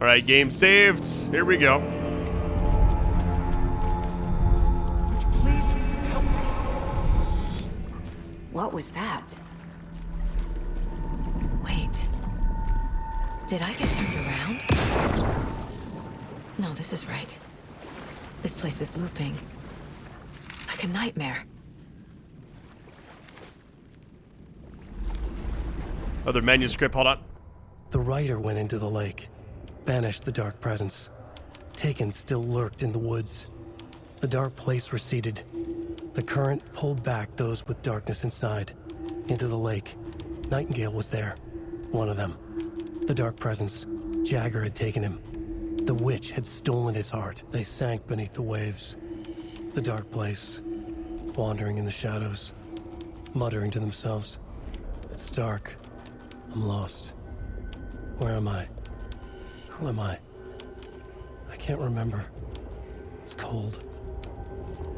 Alright, game saved. Here we go. Please help me. What was that? Wait. Did I get turned around? No, this is right. This place is looping. Like a nightmare. Other manuscript, hold on. The writer went into the lake, banished the dark presence. Taken still lurked in the woods. The dark place receded. The current pulled back those with darkness inside, into the lake. Nightingale was there, one of them. The dark presence. Jagger had taken him. The witch had stolen his heart. They sank beneath the waves. The dark place, wandering in the shadows, muttering to themselves. It's dark. I'm lost. Where am I? Who am I? I can't remember. It's cold.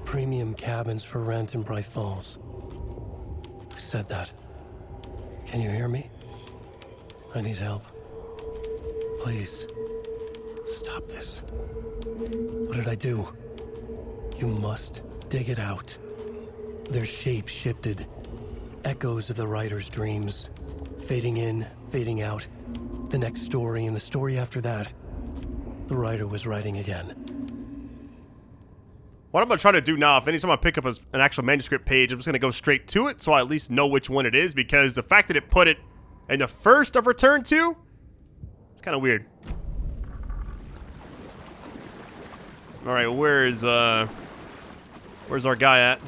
Premium cabins for rent in Bright Falls. Who said that? Can you hear me? I need help. Please. Stop this. What did I do? You must dig it out. Their shape shifted. Echoes of the writer's dreams. Fading in, fading out. The next story and the story after that. The writer was writing again. What I'm going to try to do now, if anytime I pick up an actual manuscript page, I'm just going to go straight to it so I at least know which one it is, because the fact that it put it in the first of Return to, it's kind of weird. Alright, where's our guy at?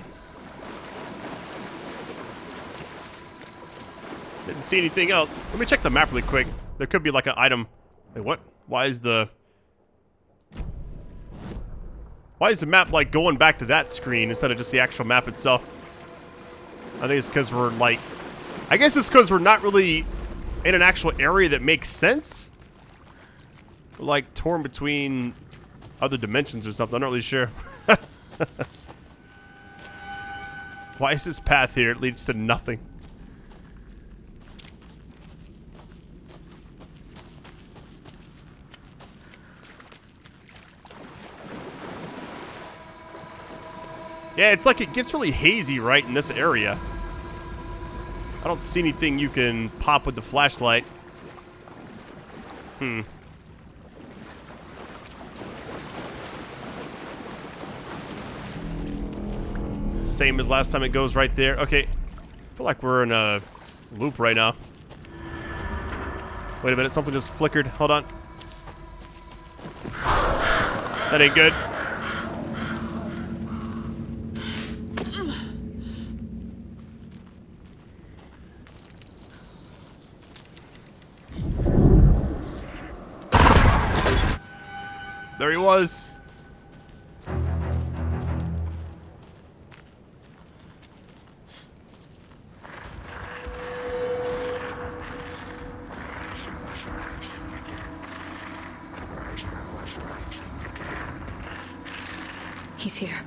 Didn't see anything else. Let me check the map really quick. There could be like an item. Wait, what? Why is the map like going back to that screen instead of just the actual map itself? I think it's because we're like, I guess it's because we're not really in an actual area that makes sense. We're like torn between other dimensions or something. I'm not really sure. Why is this path here? It leads to nothing. Yeah, it's like it gets really hazy right in this area. I don't see anything you can pop with the flashlight. Same as last time, it goes right there. Okay. I feel like we're in a loop right now. Wait a minute, something just flickered. Hold on. That ain't good. There he was. He's here.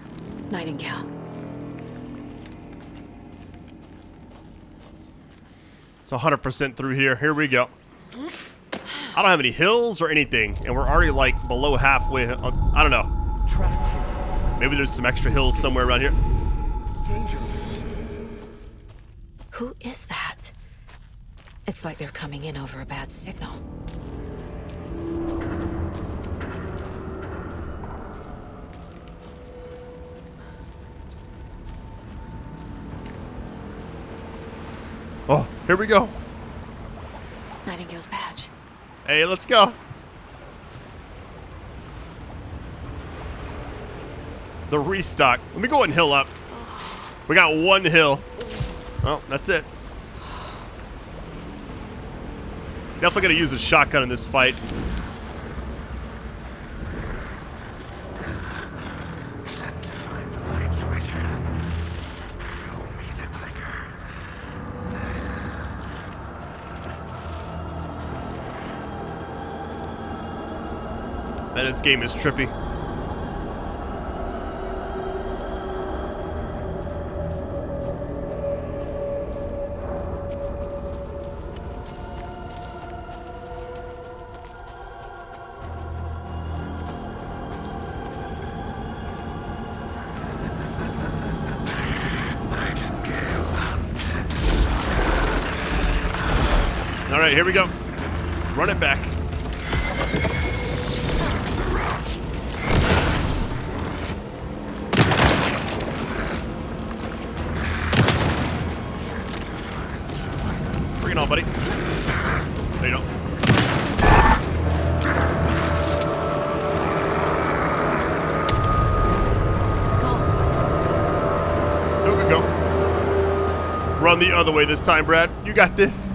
Nightingale. It's 100% through here. Here we go. I don't have any hills or anything, and we're already like below halfway. I don't know. Maybe there's some extra hills somewhere around here. Who is that? It's like they're coming in over a bad signal. Oh, here we go. Nightingale's badge. Hey, let's go. The restock. Let me go ahead and hill up. We got one hill. Oh, that's it. Definitely gonna use a shotgun in this fight. Man, this game is trippy. All right, here we go. Run it back. Bring it on, buddy. There you go. Go. Run the other way this time, Brad. You got this.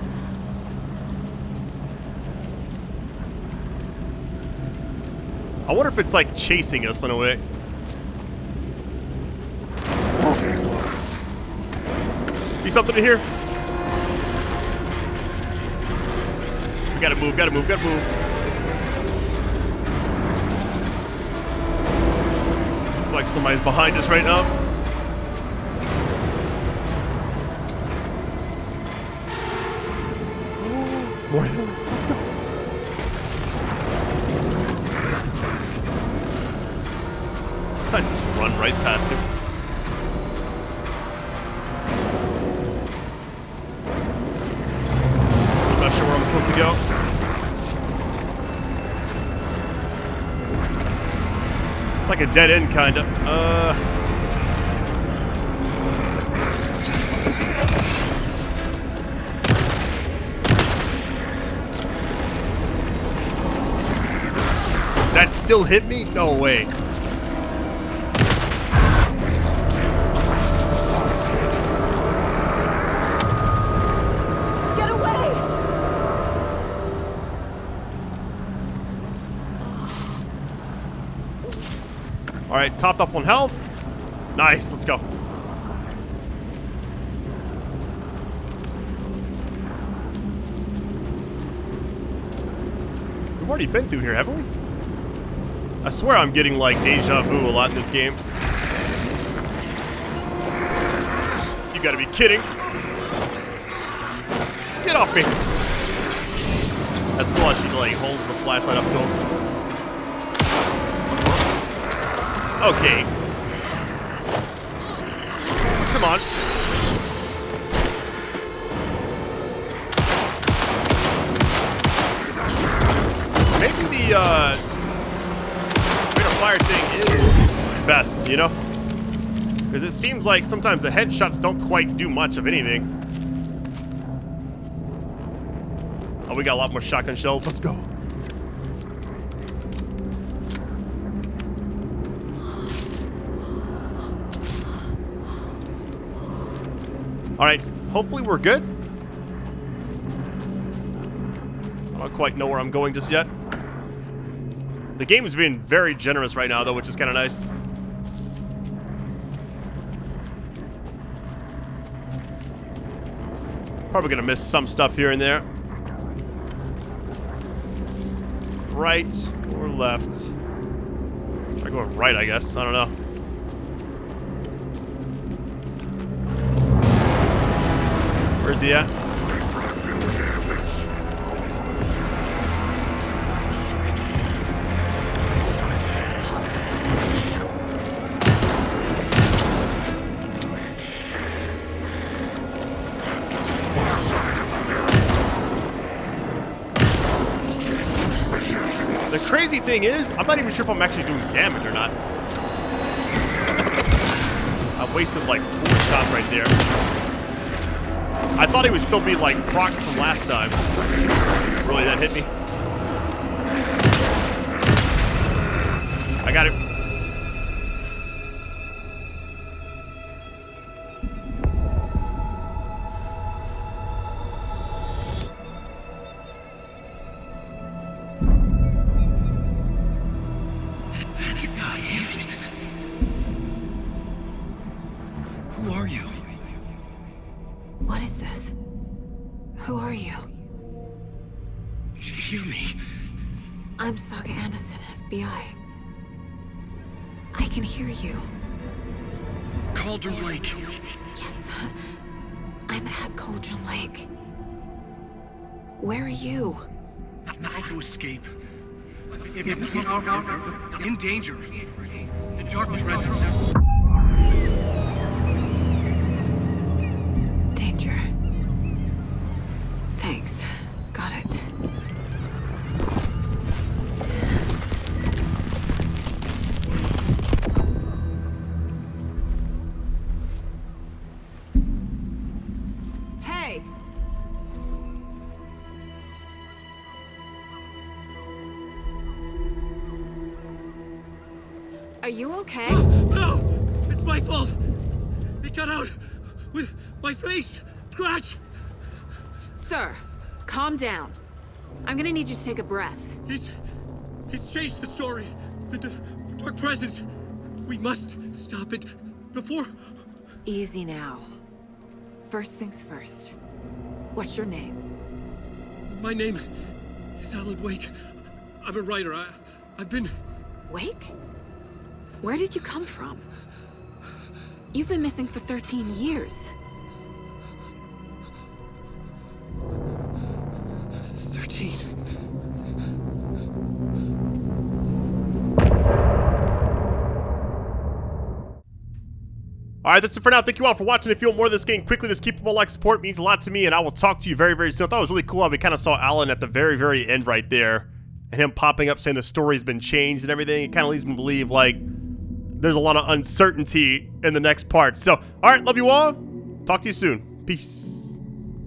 I wonder if it's like chasing us in a way. See something in here? We gotta move. Looks like somebody's behind us right now. More hill. Let's go. I just run right past him. I'm not sure where I'm supposed to go. It's like a dead end, kinda. That still hit me? No way. Get away! All right, topped up on health. Nice, let's go. We've already been through here, haven't we? I swear I'm getting like deja vu a lot in this game. You gotta be kidding. Get off me. That's cool. She like holds the flashlight up to him. Okay. Come on. Maybe the fire thing is best, you know? Because it seems like sometimes the headshots don't quite do much of anything. Oh, we got a lot more shotgun shells. Let's go. Alright, hopefully we're good. I don't quite know where I'm going just yet. The game is being very generous right now, though, which is kind of nice. Probably gonna miss some stuff here and there. Right or left? Try going right, I guess. I don't know. Where's he at? The crazy thing is, I'm not even sure if I'm actually doing damage or not. I wasted like 4 shots right there. I thought he would still be like proc from last time. Really, that hit me. I got it. Who are you? What is this? Who are you? Hear me. I'm Saga Anderson, FBI. I can hear you. Cauldron Lake. Yes, I'm at Cauldron Lake. Where are you? How to escape. In danger. The dark presence. Danger. Thanks. Got it. Hey! Are you okay? No! It's my fault! They got out with my face scratch. Sir, calm down. I'm gonna need you to take a breath. He's changed the story. The dark presence. We must stop it before... Easy now. First things first. What's your name? My name is Alan Wake. I'm a writer. I've been... Wake? Where did you come from? You've been missing for 13 years. 13. Alright, that's it for now. Thank you all for watching. If you want more of this game quickly, just keep up on like support. It means a lot to me, and I will talk to you very, very soon. I thought it was really cool how we kind of saw Alan at the very, very end right there. And him popping up saying the story's been changed and everything. It kind of leads me to believe, like, there's a lot of uncertainty in the next part. So, alright, love you all. Talk to you soon. Peace.